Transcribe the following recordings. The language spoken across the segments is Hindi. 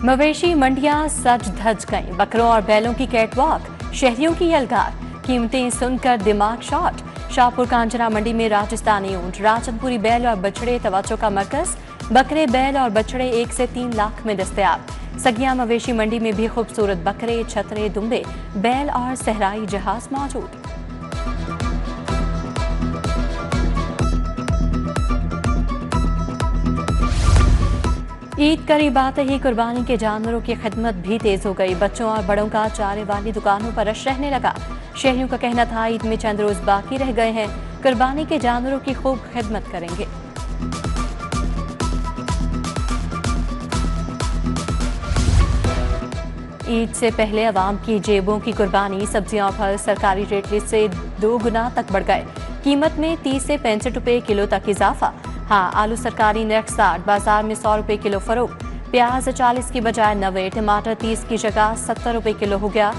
मवेशी मंडियां सज धज गईं, बकरों और बैलों की कैटवॉक, शहरियों की यलगार, कीमतें सुनकर दिमाग शॉट। शाहपुर कांजरा मंडी में राजस्थानी ऊंट, राजनपुरी बैल और बछड़े तवज्जो का मरकज। बकरे, बैल और बछड़े 1 से 3 लाख में दस्तयाब। सगिया मवेशी मंडी में भी खूबसूरत बकरे, छतरे, दुम्बे, बैल और सहराई जहाज मौजूद। ईद करीब आते ही कुर्बानी के जानवरों की खिदमत भी तेज हो गई। बच्चों और बड़ों का चारे वाली दुकानों पर रश रहने लगा। शहरियों का कहना था ईद में चंद रोज बाकी रह गए हैं, कुर्बानी के जानवरों की खूब खिदमत करेंगे। ईद से पहले अवाम की जेबों की कुर्बानी। सब्जियां और फल सरकारी रेट लिस्ट से 2 गुना तक बढ़ गए। कीमत में 30 से 65 रुपए किलो तक इजाफा। हाँ, आलू सरकारी नर्ख 60, बाजार में 100 रुपए किलो फरोख्त। प्याज 40 की बजाय 90, टमाटर 30 की जगह 70 रुपए किलो हो गया।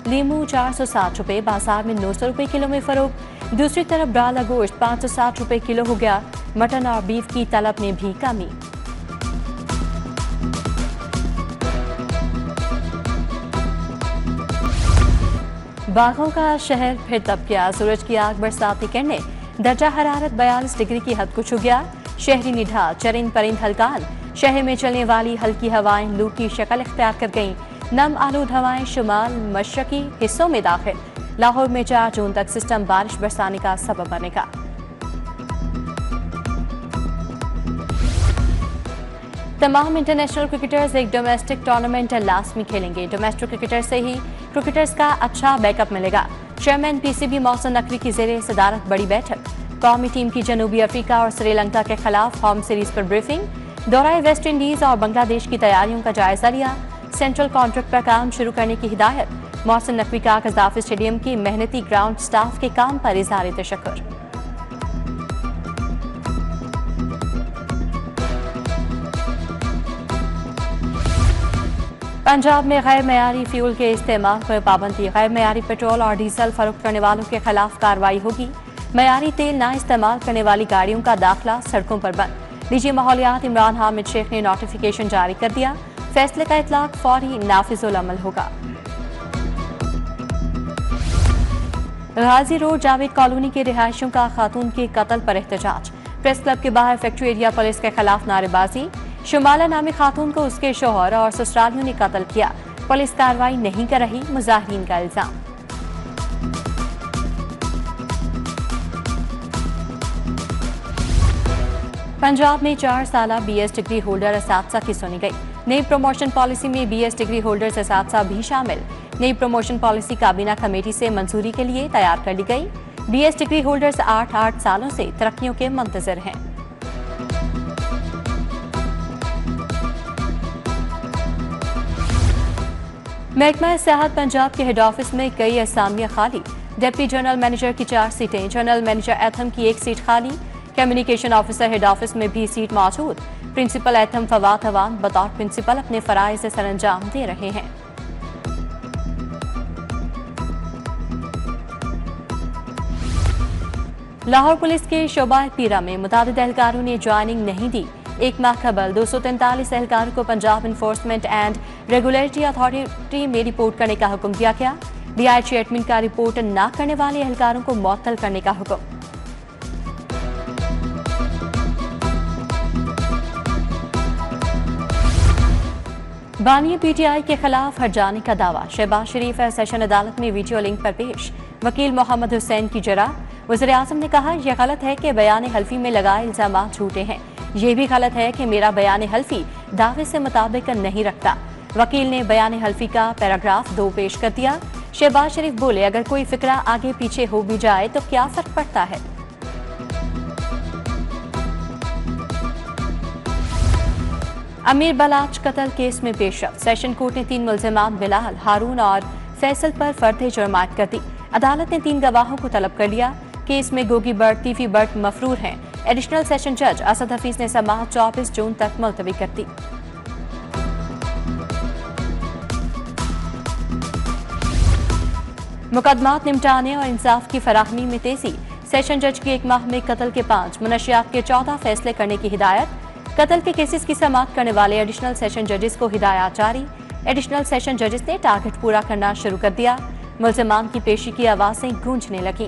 लीमू 460 रुपए, बाजार में 900 रुपए किलो में फरोख्त। दूसरी तरफ ब्राला गोश्त 560 रुपए किलो हो गया। मटन और बीफ की तलब में भी कमी। बागों का शहर फिर तप गया। सूरज की आग बरसाती किरणें, दर्जा हरारत 42 डिग्री की हद को छू गया। शहरी निढाल, चरिंद परिंद हल्कान। शहर में चलने वाली हल्की हवाएं लू की शक्ल इख्तियार कर गईं। नम आलूद हवाएं शुमाल मशरकी हिस्सों में दाखिल। लाहौर में 4 जून तक सिस्टम बारिश बरसाने का सबब बनेगा। तमाम इंटरनेशनल क्रिकेटर्स एक डोमेस्टिक टूर्नामेंट लास्ट में खेलेंगे। डोमेस्टिक क्रिकेटर से ही क्रिकेटर्स का अच्छा बैकअप मिलेगा। चेयरमैन पीसीबी मोहसिन नकवी की ज़ेरे सदारत बड़ी बैठक। कौमी टीम की जनूबी अफ्रीका और श्रीलंका के खिलाफ होम सीरीज पर ब्रीफिंग। दौराए वेस्ट इंडीज और बांग्लादेश की तैयारियों का जायजा लिया। सेंट्रल कॉन्ट्रैक्ट पर काम शुरू करने की हिदायत। मोहसिन नकवी का कज़ाफी स्टेडियम की मेहनती ग्राउंड स्टाफ के काम पर इज़हार तशक्कुर। पंजाब में गैर मयारी फ्यूल के इस्तेमाल पर पाबंदी। गैर मयारी पेट्रोल और डीजल फरोख्त करने वालों के खिलाफ कार्रवाई होगी। मयारी तेल ना इस्तेमाल करने वाली गाड़ियों का दाखिला सड़कों पर बंद। डीजी माहौलियात इमरान हामिद शेख ने नोटिफिकेशन जारी कर दिया। फैसले का इतलाक फौरी नाफिजुल अमल होगा। गाजी रोड जावेद कॉलोनी के रिहायशियों का खातून के कत्ल पर एहतजाज। प्रेस क्लब के बाहर फैक्ट्री एरिया पुलिस के खिलाफ नारेबाजी। शुमाला नामी खातून को उसके शौहर और ससुरालियों ने कत्ल किया। पुलिस कार्रवाई नहीं कर रही, मुजाहिरीन का इल्जाम। पंजाब में 4 साला BS डिग्री होल्डर असातिज़ा की सुनी गई। नई प्रमोशन पॉलिसी में BS डिग्री होल्डर्स असातिज़ा भी शामिल। नई प्रमोशन पॉलिसी काबीना कमेटी से मंजूरी के लिए तैयार कर ली गई। BS डिग्री होल्डर्स 8 सालों से तरक्कियों के मुंतजर हैं। महकमा सियाहत पंजाब के हेड ऑफिस में कई असामियां खाली। डिप्टी जनरल मैनेजर की 4 सीटें, जनरल मैनेजर एथम की 1 सीट खाली। कम्युनिकेशन ऑफिसर हेड ऑफिस में भी सीट मौजूद। प्रिंसिपल एथम फवाद अवान बतौर प्रिंसिपल अपने फराइज सर अंजाम दे रहे हैं। लाहौर पुलिस के शोबा पीरा में मुतादिद एहलकारों ने ज्वाइनिंग नहीं दी। 1 माह कबल 243 एहलकारों को Punjab enforcement and regulatory authority में रिपोर्ट करने का हुक्म दिया गया। DIG एडमिन का रिपोर्ट न करने वाले एहलकारों को मुअत्तल करने का हुक्म। बानिया PTI के खिलाफ हट जाने का दावा। शहबाज शरीफ सेशन अदालत में वीडियो लिंक पर पेश। वकील मोहम्मद हुसैन की जरा। वज़ीर आज़म ने कहा यह गलत है कि बयान हल्फी में लगाए इल्जाम झूठे हैं। ये भी गलत है कि मेरा बयान हल्फी दावे से मुताबिक नहीं रखता। वकील ने बयान हल्फी का पैराग्राफ 2 पेश कर दिया। शहबाज शरीफ बोले अगर कोई फिक्रा आगे पीछे हो भी जाए तो क्या फर्क पड़ता है। अमीर बलाच कत्ल केस में पेशरफ। सेशन कोर्ट ने 3 मुल्जिमान बिलाल, हारून और फैसल पर फर्द जुर्मात कर दी। अदालत ने 3 गवाहों को तलब कर लिया। केस में गोगी बर्ट, तीफी बर्ट मफरूर हैं। एडिशनल सेशन जज असद हफीज ने समाअत 24 जून तक मुलतवी कर दी। मुकदमात निपटाने और इंसाफ की फराहमी में तेजी। सेशन जज की 1 माह में कत्ल के 5, मुनशियात के 14 फैसले करने की हिदायत। कत्ल के केसेस की समाअत करने वाले एडिशनल सेशन जजेस को हिदायत जारी। एडिशनल सेशन जजेस ने टारगेट पूरा करना शुरू कर दिया। मुल्ज़िमान की पेशी की आवाजें गूंजने लगीं।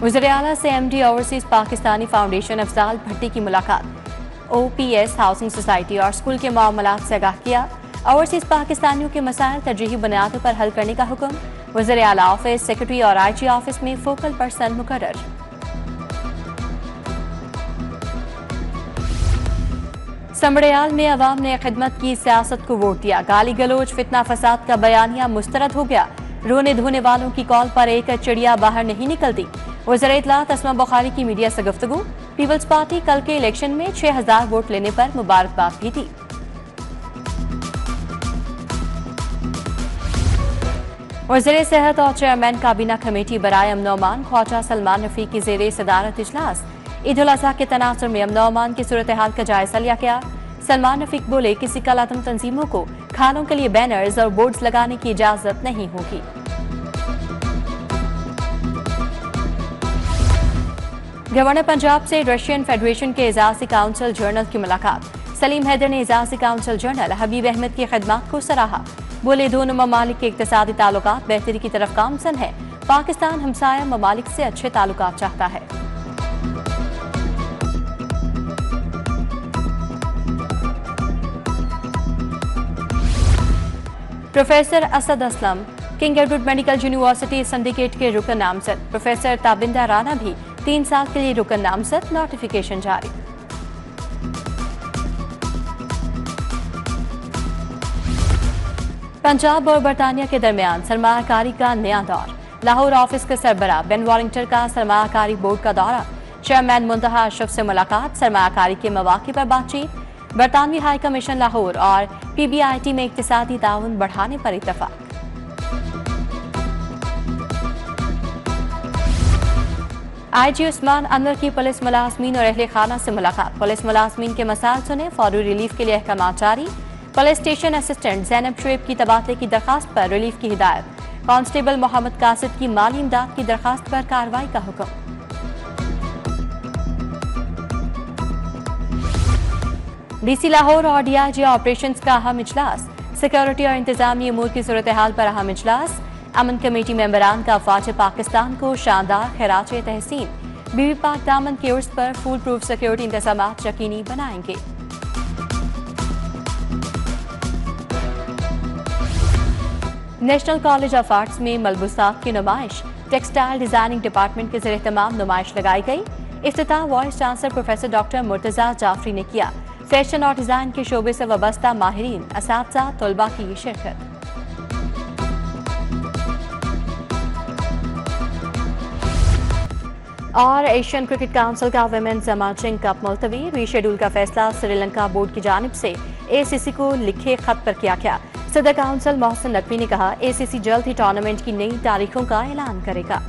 वज़ीर-ए-आला से MD overseas Pakistani foundation Afzal Bhatti की मुलाकात। ओपीएस हाउसिंग सोसाइटी और स्कूल के मामलात से आगाह किया। ओवरसीज पाकिस्तानियों के मसाइल तरजीही बुनियादों पर हल करने का हुक्म। वज़ीर-ए-आला ऑफिस, सेक्रेटरी और IG ऑफिस में फोकल पर्सन मुकर्रर। समड़ियाल में अवाम ने खिदमत की सियासत को वोट दिया। गाली गलोच, फितना फसाद का बयानिया मुस्तरद हो गया। रोने धोने वालों की कॉल पर एक चिड़िया बाहर नहीं निकलती। वज़ीर इत्तलात अस्मा बुखारी की मीडिया से गुफ्तगू। पीपल्स पार्टी कल के इलेक्शन में 6000 वोट लेने पर मुबारकबाद भी दी। वज़ीर सेहत और चेयरमैन काबीना कमेटी बराए अमन और अमान ख्वाजा सलमान रफीक की जेर सदारत इजलास। ईद उल अज़हा के तनासुर में अमन और अमान की सूरत हाल का जायजा लिया गया। सलमान रफीक बोले, किसी कलातम तंजीमों को खानों के लिए बैनर्स और बोर्ड्स लगाने की इजाजत नहीं होगी। गवर्नर पंजाब से रशियन फेडरेशन के एजाजी काउंसिल जनरल की मुलाकात। सलीम हैदर ने एजाजी काउंसिल जनरल हबीब अहमद की खिदमत को सराहा। बोले, दोनों ममालिक के इक्तिसादी ताल्लुकात बेहतरी की तरफ गामजन है। पाकिस्तान हमसाया ममालिक से अच्छे ताल्लुकात चाहता है। Professor Asad Aslam king Edward medical university syndicate के रुकन नामजद। प्रोफेसर ताबिंदा राना भी 3 साल के लिए रुकन नामजद। नोटिफिकेशन जारी। पंजाब और बरतानिया के दरमियान सरमायाकारी का नया दौर। लाहौर ऑफिस के सरबराह बेन वारिंगटन का सरमायाकारी बोर्ड का दौरा। चेयरमैन मुंतहा अशरफ से मुलाकात। सरमायाकारी के मौके पर बातचीत। बरतानवी हाई कमीशन लाहौर और PBIT में इक्तिसादी ताउन बढ़ाने पर इत्तफाक। IG उस्मान अनवर की पुलिस मुलाजमीन और अहले खाना से मुलाकात। पुलिस मुलाजमीन के मसाइल सुने, फौरी रिलीफ के लिए अहकाम जारी। Police station assistant Zainab Shoaib की तबादले की दरखास्त पर रिलीफ की हिदायत। कांस्टेबल मोहम्मद कासिद की माली इमदाद की दरखास्त पर कार्रवाई का हुक्म। DC लाहौर और DIG ऑपरेशंस का अहम इजलास। सिक्योरिटी और इंतजामी अमूर की सूरत हाल पर अहम इजलास। अमन कमेटी मेंबरान का अफवाज पाकिस्तान को शानदार खैरात तहसीन। बीबी पाक दामन के उर्स पर फुल प्रूफ सिक्योरिटी इंतजाम यकीनी बनाएंगे। नेशनल कॉलेज ऑफ आर्ट्स में मलबूसात की नुमाइश। टेक्सटाइल डिजाइनिंग डिपार्टमेंट के ज़रिए तमाम नुमाइश लगाई गई। इफ्तिताह vice chancellor professor doctor Murtaza Jafri ने किया। फैशन और डिजाइन के शोबे से वाबस्ता माहिरीन, असातिज़ा, तलबा की शिरकत। और एशियन क्रिकेट काउंसिल का वुमेन्स एमर्जिंग कप मुलतवी। रीशेड्यूल का फैसला श्रीलंका बोर्ड की जानिब से ACC को लिखे खत पर किया गया। सदर काउंसिल मोहसिन नकवी ने कहा, ACC जल्द ही टूर्नामेंट की नई तारीखों का ऐलान करेगा।